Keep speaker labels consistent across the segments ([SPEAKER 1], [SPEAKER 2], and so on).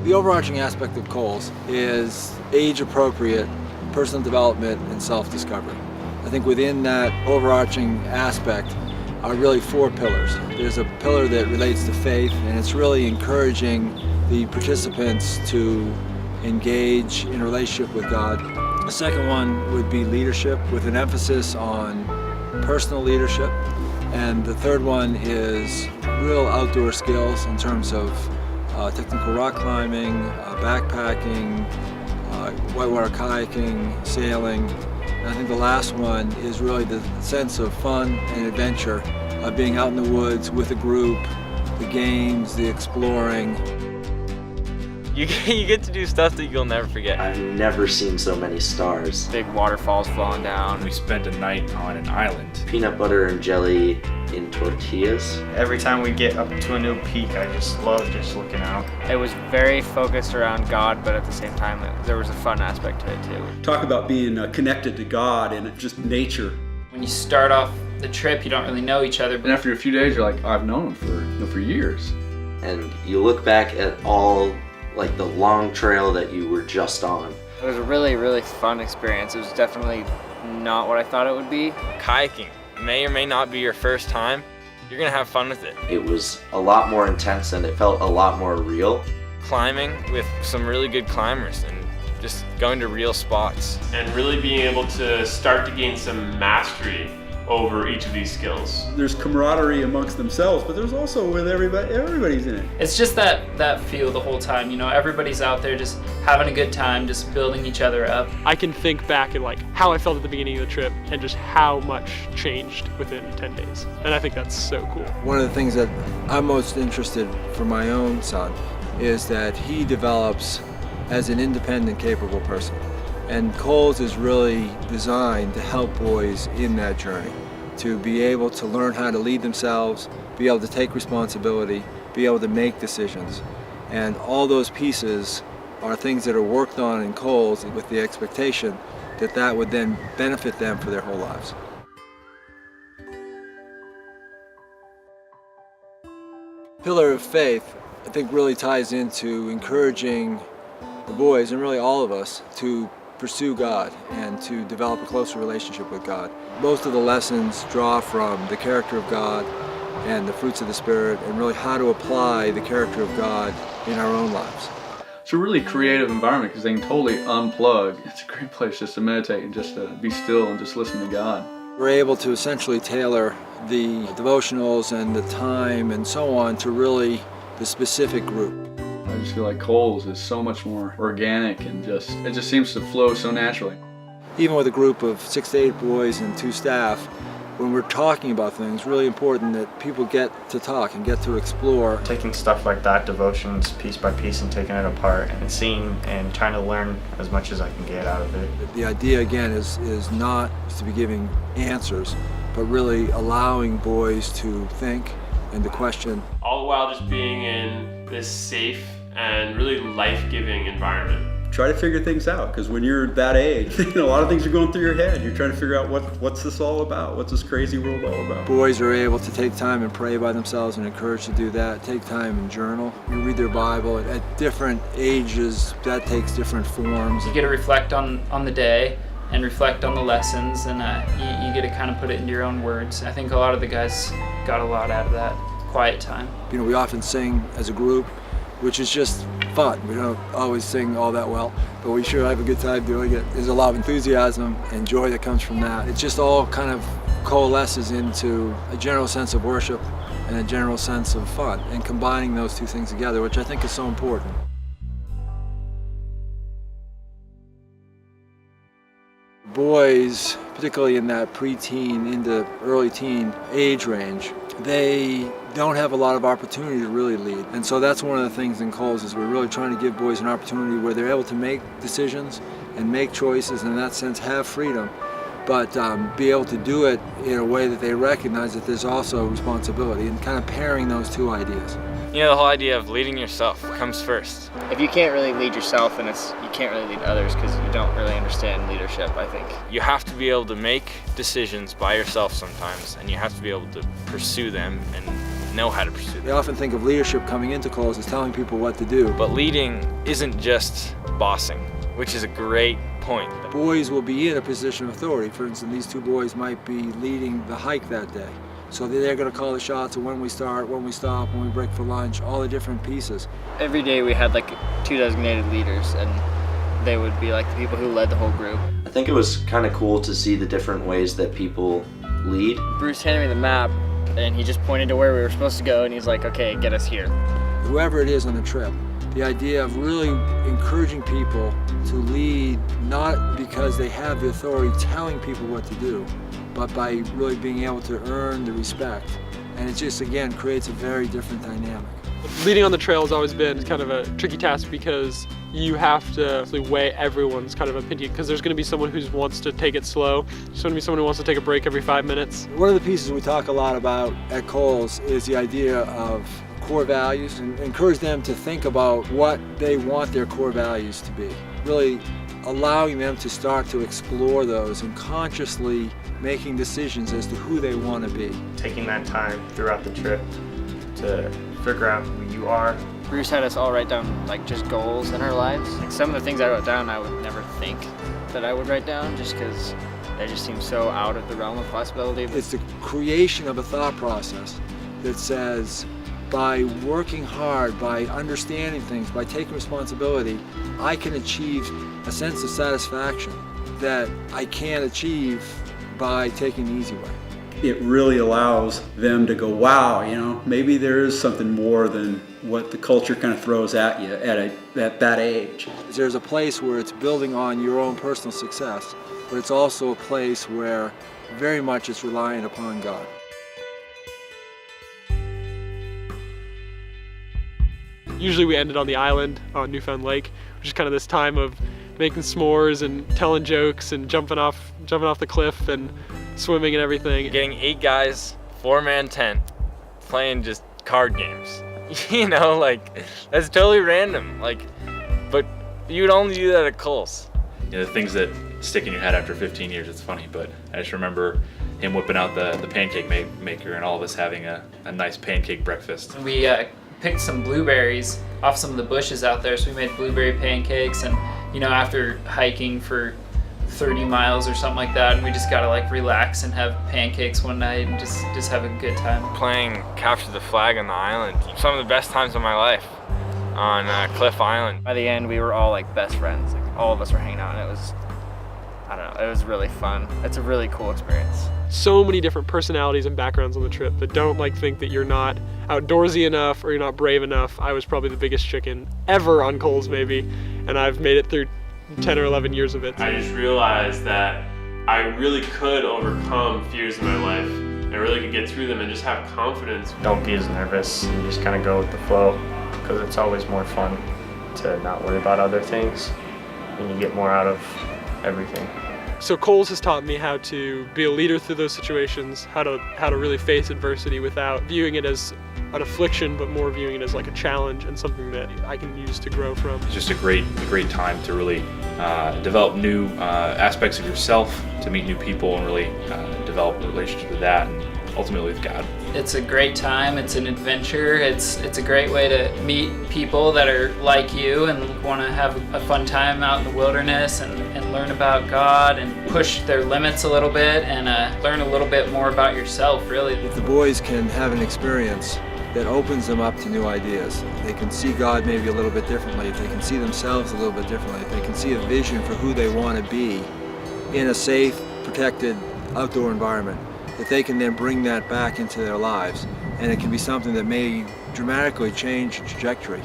[SPEAKER 1] The overarching aspect of COLS is age-appropriate personal development and self-discovery. I think within that overarching aspect are really four pillars. There's a pillar that relates to faith, and it's really encouraging the participants to engage in a relationship with God. The second one would be leadership, with an emphasis on personal leadership. And the third one is real outdoor skills in terms of technical rock climbing, backpacking, whitewater kayaking, sailing. And I think the last one is really the sense of fun and adventure of being out in the woods with a group, the games, the exploring.
[SPEAKER 2] You get to do stuff that you'll never forget.
[SPEAKER 3] I've never seen so many stars.
[SPEAKER 2] Big waterfalls flowing down.
[SPEAKER 4] We spent a night on an island.
[SPEAKER 3] Peanut butter and jelly in tortillas.
[SPEAKER 5] Every time we get up to a new peak, I just love just looking out.
[SPEAKER 2] It was very focused around God, but at the same time, there was a fun aspect to it too.
[SPEAKER 6] Talk about being connected to God and just nature.
[SPEAKER 7] When you start off the trip, you don't really know each other.
[SPEAKER 4] And after a few days, you're like, I've known him for years.
[SPEAKER 3] And you look back at all like the long trail that you were just on.
[SPEAKER 2] It was a really, really fun experience. It was definitely not what I thought it would be. Kayaking may or may not be your first time. You're gonna have fun with it.
[SPEAKER 3] It was a lot more intense and it felt a lot more real.
[SPEAKER 2] Climbing with some really good climbers and just going to real spots.
[SPEAKER 8] And really being able to start to gain some mastery over each of these skills.
[SPEAKER 6] There's camaraderie amongst themselves, but there's also with everybody's in it.
[SPEAKER 7] It's just that feel the whole time, you know, everybody's out there just having a good time, just building each other up.
[SPEAKER 9] I can think back at like how I felt at the beginning of the trip and just how much changed within 10 days. And I think that's so cool.
[SPEAKER 1] One of the things that I'm most interested for my own son is that he develops as an independent, capable person. And COLS is really designed to help boys in that journey, to be able to learn how to lead themselves, be able to take responsibility, be able to make decisions. And all those pieces are things that are worked on in COLS with the expectation that that would then benefit them for their whole lives. Pillar of faith, I think, really ties into encouraging the boys, and really all of us, to pursue God and to develop a closer relationship with God. Most of the lessons draw from the character of God and the fruits of the Spirit, and really how to apply the character of God in our own lives.
[SPEAKER 4] It's a really creative environment because they can totally unplug. It's a great place just to meditate and just to be still and just listen to God.
[SPEAKER 1] We're able to essentially tailor the devotionals and the time and so on to really the specific group.
[SPEAKER 4] I just feel like COLS is so much more organic and it just seems to flow so naturally.
[SPEAKER 1] Even with a group of 6 to 8 boys and 2 staff, when we're talking about things, really important that people get to talk and get to explore.
[SPEAKER 5] Taking stuff like that, devotions, piece by piece, and taking it apart and seeing and trying to learn as much as I can get out of it.
[SPEAKER 1] The idea, again, is not to be giving answers, but really allowing boys to think and to question.
[SPEAKER 8] All the while just being in this safe and really life-giving environment.
[SPEAKER 6] Try to figure things out, because when you're that age, a lot of things are going through your head. You're trying to figure out what's this all about? What's this crazy world all about?
[SPEAKER 1] Boys are able to take time and pray by themselves and encouraged to do that. Take time and journal. You read their Bible. At different ages, that takes different forms.
[SPEAKER 7] You get to reflect on the day and reflect on the lessons, and you get to kind of put it into your own words. I think a lot of the guys got a lot out of that quiet time.
[SPEAKER 1] You know, we often sing as a group, which is just fun. We don't always sing all that well, but we sure have a good time doing it. There's a lot of enthusiasm and joy that comes from that. It just all kind of coalesces into a general sense of worship and a general sense of fun, and combining those two things together, which I think is so important. Boys, particularly in that preteen into early teen age range, they don't have a lot of opportunity to really lead. And so that's one of the things in COLS is we're really trying to give boys an opportunity where they're able to make decisions and make choices, and in that sense have freedom, but be able to do it in a way that they recognize that there's also responsibility, and kind of pairing those two ideas.
[SPEAKER 2] You know, the whole idea of leading yourself comes first. If you can't really lead yourself, then you can't really lead others, because you don't really understand leadership, I think. You have to be able to make decisions by yourself sometimes, and you have to be able to pursue them and know how to pursue
[SPEAKER 1] They
[SPEAKER 2] them.
[SPEAKER 1] often think of leadership coming into COLS as telling people what to do.
[SPEAKER 2] But leading isn't just bossing, which is a great point.
[SPEAKER 1] Boys will be in a position of authority. For instance, these two boys might be leading the hike that day. So they're going to call the shots of when we start, when we stop, when we break for lunch, all the different pieces.
[SPEAKER 2] Every day we had like 2 designated leaders, and they would be like the people who led the whole group.
[SPEAKER 3] I think it was kind of cool to see the different ways that people lead.
[SPEAKER 2] Bruce handed me the map, and he just pointed to where we were supposed to go, and he's like, okay, get us here.
[SPEAKER 1] Whoever it is on the trip, the idea of really encouraging people to lead, not because they have the authority telling people what to do, but by really being able to earn the respect. And it just, again, creates a very different dynamic.
[SPEAKER 9] Leading on the trail has always been kind of a tricky task because you have to weigh everyone's kind of opinion, because there's going to be someone who wants to take it slow. There's going to be someone who wants to take a break every 5 minutes.
[SPEAKER 1] One of the pieces we talk a lot about at COLS is the idea of core values, and encourage them to think about what they want their core values to be. Really allowing them to start to explore those and consciously making decisions as to who they want to be.
[SPEAKER 5] Taking that time throughout the trip to figure out who you are.
[SPEAKER 2] Bruce had us all write down like just goals in our lives. Like some of the things I wrote down I would never think that I would write down, just because they just seem so out of the realm of possibility.
[SPEAKER 1] It's the creation of a thought process that says, by working hard, by understanding things, by taking responsibility, I can achieve a sense of satisfaction that I can't achieve by taking the easy way.
[SPEAKER 6] It really allows them to go, wow, you know, maybe there is something more than what the culture kind of throws at you at that age.
[SPEAKER 1] There's a place where it's building on your own personal success, but it's also a place where very much it's relying upon God.
[SPEAKER 9] Usually we ended on the island on Newfound Lake, which is kind of this time of making s'mores and telling jokes and jumping off the cliff and swimming and everything.
[SPEAKER 2] Getting 8 guys, 4-man tent, playing just card games. You know, like, that's totally random. Like, but you would only do that at COLS.
[SPEAKER 10] You know, the things that stick in your head after 15 years, it's funny, but I just remember him whipping out the pancake maker and all of us having a nice pancake breakfast.
[SPEAKER 7] We picked some blueberries off some of the bushes out there, so we made blueberry pancakes, and you know, after hiking for 30 miles or something like that, and we just gotta like relax and have pancakes one night and just have a good time.
[SPEAKER 2] Playing capture the flag on the island, some of the best times of my life on Cliff Island. By the end, we were all like best friends. Like all of us were hanging out, and it was, I don't know, it was really fun. It's a really cool experience.
[SPEAKER 9] So many different personalities and backgrounds on the trip that don't like think that you're not outdoorsy enough or you're not brave enough. I was probably the biggest chicken ever on COLS maybe, and I've made it through 10 or 11 years of it.
[SPEAKER 8] I just realized that I really could overcome fears in my life. I really could get through them and just have confidence.
[SPEAKER 5] Don't be as nervous and just kind of go with the flow, because it's always more fun to not worry about other things, and you get more out of everything.
[SPEAKER 9] So COLS has taught me how to be a leader through those situations, how to really face adversity without viewing it as an affliction, but more viewing it as like a challenge and something that I can use to grow from.
[SPEAKER 10] It's just a great time to really develop new aspects of yourself, to meet new people and really develop a relationship with that and ultimately with God.
[SPEAKER 7] It's a great time, it's an adventure, it's a great way to meet people that are like you and want to have a fun time out in the wilderness and learn about God and push their limits a little bit and learn a little bit more about yourself, really.
[SPEAKER 1] If the boys can have an experience that opens them up to new ideas, they can see God maybe a little bit differently, if they can see themselves a little bit differently, if they can see a vision for who they want to be in a safe, protected outdoor environment, that they can then bring that back into their lives, and it can be something that may dramatically change the trajectory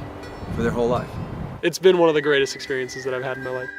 [SPEAKER 1] for their whole life.
[SPEAKER 9] It's been one of the greatest experiences that I've had in my life.